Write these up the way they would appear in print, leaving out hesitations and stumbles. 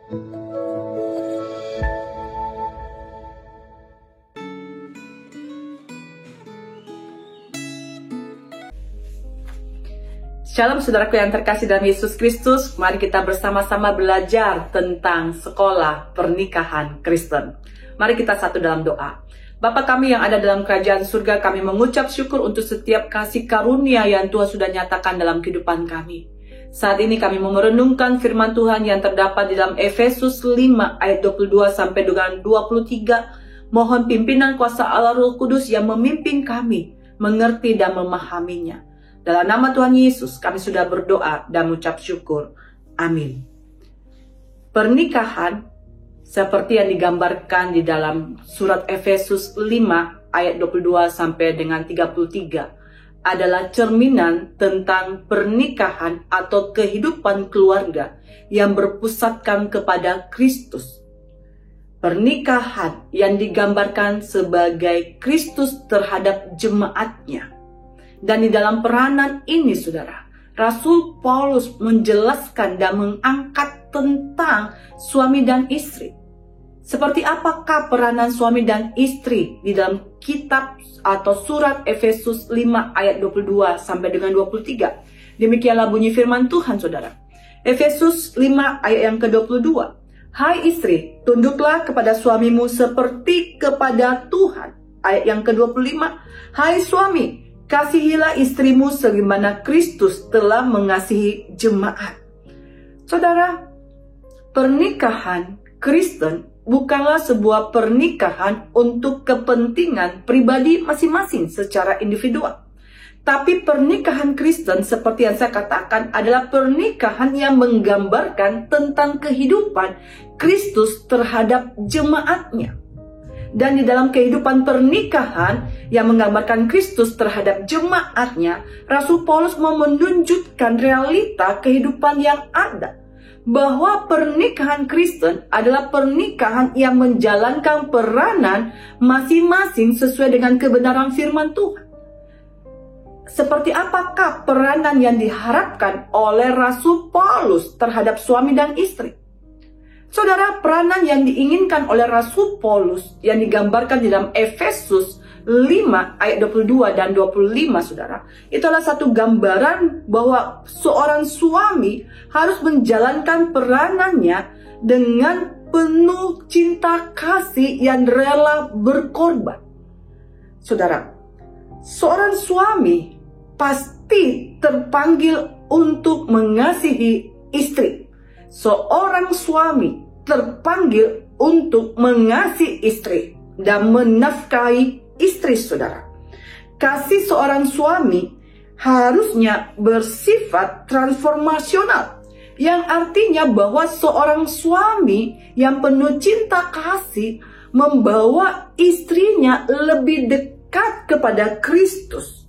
Shalom saudaraku yang terkasih dalam Yesus Kristus. Mari kita bersama-sama belajar tentang sekolah pernikahan Kristen. Mari kita satu dalam doa. Bapa kami yang ada dalam kerajaan surga, kami mengucap syukur untuk setiap kasih karunia yang Tuhan sudah nyatakan dalam kehidupan kami. Saat ini kami mau merenungkan firman Tuhan yang terdapat di dalam Efesus 5 ayat 22 sampai dengan 23. Mohon pimpinan kuasa Allah Roh Kudus yang memimpin kami mengerti dan memahaminya. Dalam nama Tuhan Yesus kami sudah berdoa dan mengucap syukur. Amin. Pernikahan seperti yang digambarkan di dalam surat Efesus 5 ayat 22 sampai dengan 33 adalah cerminan tentang pernikahan atau kehidupan keluarga yang berpusatkan kepada Kristus. Pernikahan yang digambarkan sebagai Kristus terhadap jemaatnya. Dan di dalam peranan ini, saudara, Rasul Paulus menjelaskan dan mengangkat tentang suami dan istri. Seperti apakah peranan suami dan istri di dalam kitab atau surat Efesus 5 ayat 22 sampai dengan 23. Demikianlah bunyi firman Tuhan, saudara. Efesus 5 ayat yang ke-22. Hai istri, tunduklah kepada suamimu seperti kepada Tuhan. Ayat yang ke-25. Hai suami, kasihilah istrimu sebagaimana Kristus telah mengasihi jemaat. Saudara, pernikahan Kristen bukanlah sebuah pernikahan untuk kepentingan pribadi masing-masing secara individual. Tapi pernikahan Kristen seperti yang saya katakan adalah pernikahan yang menggambarkan tentang kehidupan Kristus terhadap jemaatnya. Dan di dalam kehidupan pernikahan yang menggambarkan Kristus terhadap jemaatnya, Rasul Paulus mau menunjukkan realita kehidupan yang ada. Bahwa pernikahan Kristen adalah pernikahan yang menjalankan peranan masing-masing sesuai dengan kebenaran firman Tuhan. Seperti apakah peranan yang diharapkan oleh Rasul Paulus terhadap suami dan istri? Saudara, peranan yang diinginkan oleh Rasul Paulus yang digambarkan di dalam Efesus 5 ayat 22 dan 25, saudara, itu adalah satu gambaran bahwa seorang suami harus menjalankan peranannya dengan penuh cinta kasih yang rela berkorban. Saudara, seorang suami pasti terpanggil untuk mengasihi istri. Seorang suami terpanggil untuk mengasihi istri dan menafkahi istri, saudara. Kasih seorang suami harusnya bersifat transformasional, yang artinya bahwa seorang suami yang penuh cinta kasih membawa istrinya lebih dekat kepada Kristus,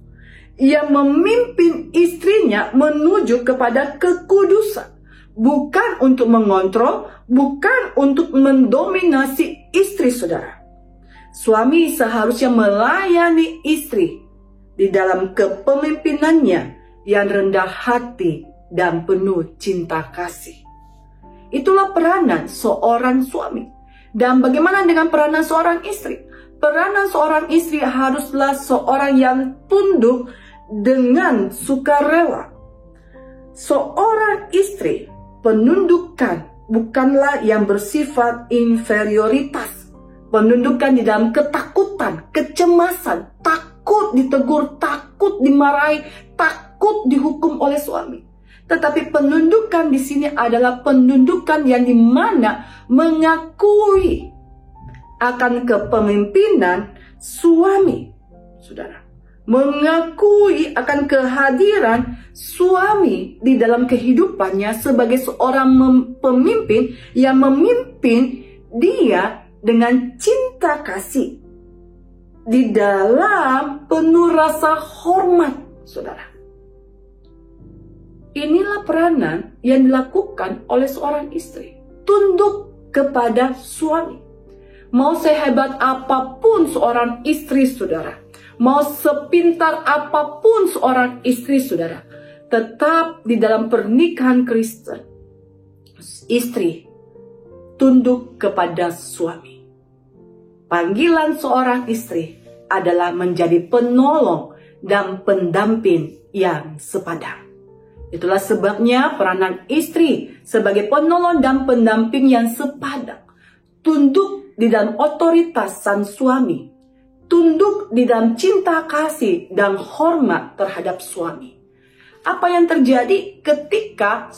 yang memimpin istrinya menuju kepada kekudusan. Bukan untuk mengontrol, bukan untuk mendominasi istri, saudara. Suami seharusnya melayani istri di dalam kepemimpinannya yang rendah hati dan penuh cinta kasih. Itulah peranan seorang suami. Dan bagaimana dengan peranan seorang istri? Peranan seorang istri haruslah seorang yang tunduk dengan sukarela. Seorang istri penundukan bukanlah yang bersifat inferioritas. Penundukan di dalam ketakutan, kecemasan, takut ditegur, takut dimarahi, takut dihukum oleh suami. Tetapi penundukan di sini adalah penundukan yang dimana mengakui akan kepemimpinan suami, saudara. Mengakui akan kehadiran suami di dalam kehidupannya sebagai seorang pemimpin yang memimpin dia dengan cinta kasih di dalam penuh rasa hormat, saudara. Inilah peranan yang dilakukan oleh seorang istri, tunduk kepada suami. Mau sehebat apapun seorang istri, saudara, mau sepintar apapun seorang istri, saudara, tetap di dalam pernikahan Kristen, istri tunduk kepada suami. Panggilan seorang istri adalah menjadi penolong dan pendamping yang sepadan. Itulah sebabnya peranan istri sebagai penolong dan pendamping yang sepadan. Tunduk di dalam otoritas sang suami. Tunduk di dalam cinta kasih dan hormat terhadap suami. Apa yang terjadi ketika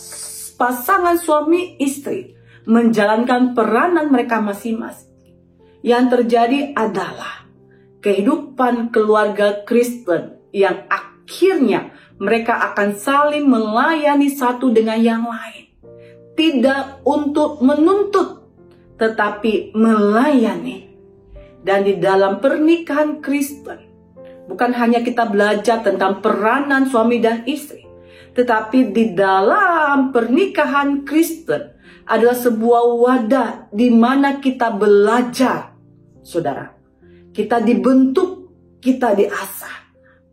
pasangan suami istri menjalankan peranan mereka masing-masing? Yang terjadi adalah kehidupan keluarga Kristen yang akhirnya mereka akan saling melayani satu dengan yang lain. Tidak untuk menuntut, tetapi melayani. Dan di dalam pernikahan Kristen, bukan hanya kita belajar tentang peranan suami dan istri, tetapi di dalam pernikahan Kristen adalah sebuah wadah di mana kita belajar, saudara. Kita dibentuk, kita diasah.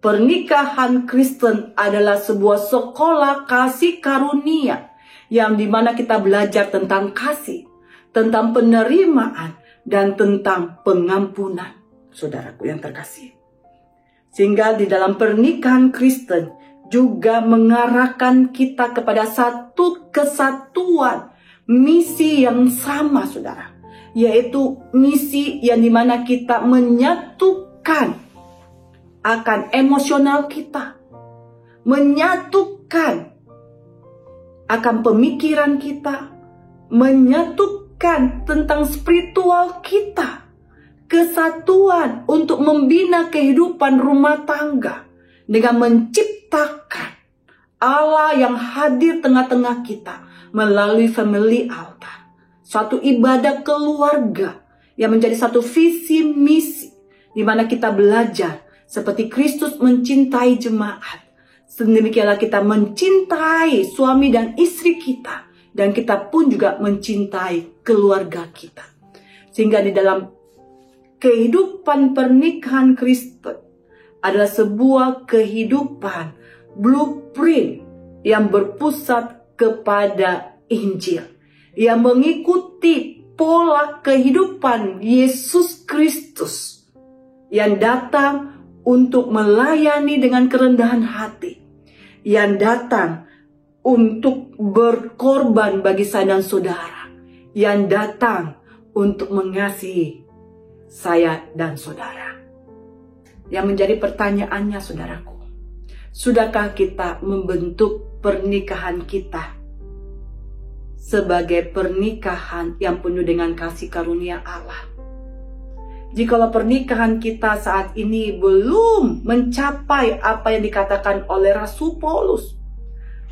Pernikahan Kristen adalah sebuah sekolah kasih karunia yang dimana kita belajar tentang kasih, tentang penerimaan, dan tentang pengampunan, saudaraku yang terkasih. Sehingga di dalam pernikahan Kristen juga mengarahkan kita kepada satu kesatuan, misi yang sama, saudara. Yaitu misi yang dimana kita menyatukan akan emosional kita, menyatukan akan pemikiran kita, menyatukan tentang spiritual kita, kesatuan untuk membina kehidupan rumah tangga dengan menciptakan Allah yang hadir tengah-tengah kita melalui family altar. Suatu ibadah keluarga yang menjadi satu visi misi di mana kita belajar seperti Kristus mencintai jemaat. Sedemikianlah kita mencintai suami dan istri kita, dan kita pun juga mencintai keluarga kita. Sehingga di dalam kehidupan pernikahan Kristen adalah sebuah kehidupan blueprint yang berpusat kepada Injil, yang mengikuti pola kehidupan Yesus Kristus yang datang untuk melayani dengan kerendahan hati, yang datang untuk berkorban bagi saya dan saudara, yang datang untuk mengasihi saya dan saudara. Yang menjadi pertanyaannya, saudaraku, sudahkah kita membentuk pernikahan kita sebagai pernikahan yang penuh dengan kasih karunia Allah? Jikalau pernikahan kita saat ini belum mencapai apa yang dikatakan oleh Rasul Paulus,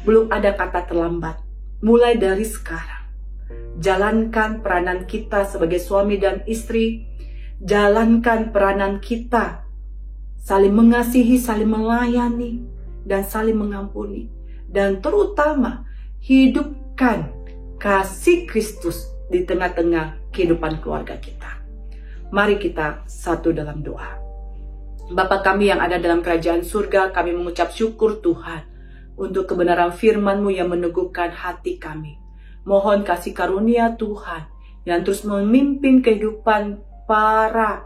belum ada kata terlambat. Mulai dari sekarang, jalankan peranan kita sebagai suami dan istri. Jalankan peranan kita saling mengasihi, saling melayani, dan saling mengampuni. Dan terutama, hidupkan kasih Kristus di tengah-tengah kehidupan keluarga kita. Mari kita satu dalam doa. Bapa kami yang ada dalam kerajaan surga, kami mengucap syukur Tuhan untuk kebenaran firman-Mu yang meneguhkan hati kami. Mohon kasih karunia Tuhan yang terus memimpin kehidupan para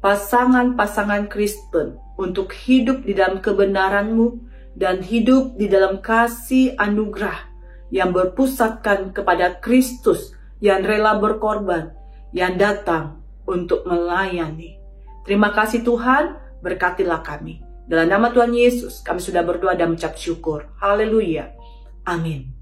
pasangan-pasangan Kristen untuk hidup di dalam kebenaran-Mu dan hidup di dalam kasih anugerah yang berpusatkan kepada Kristus yang rela berkorban, yang datang untuk melayani. Terima kasih Tuhan, berkatilah kami. Dalam nama Tuhan Yesus, kami sudah berdoa dan mengucap syukur. Haleluya. Amin.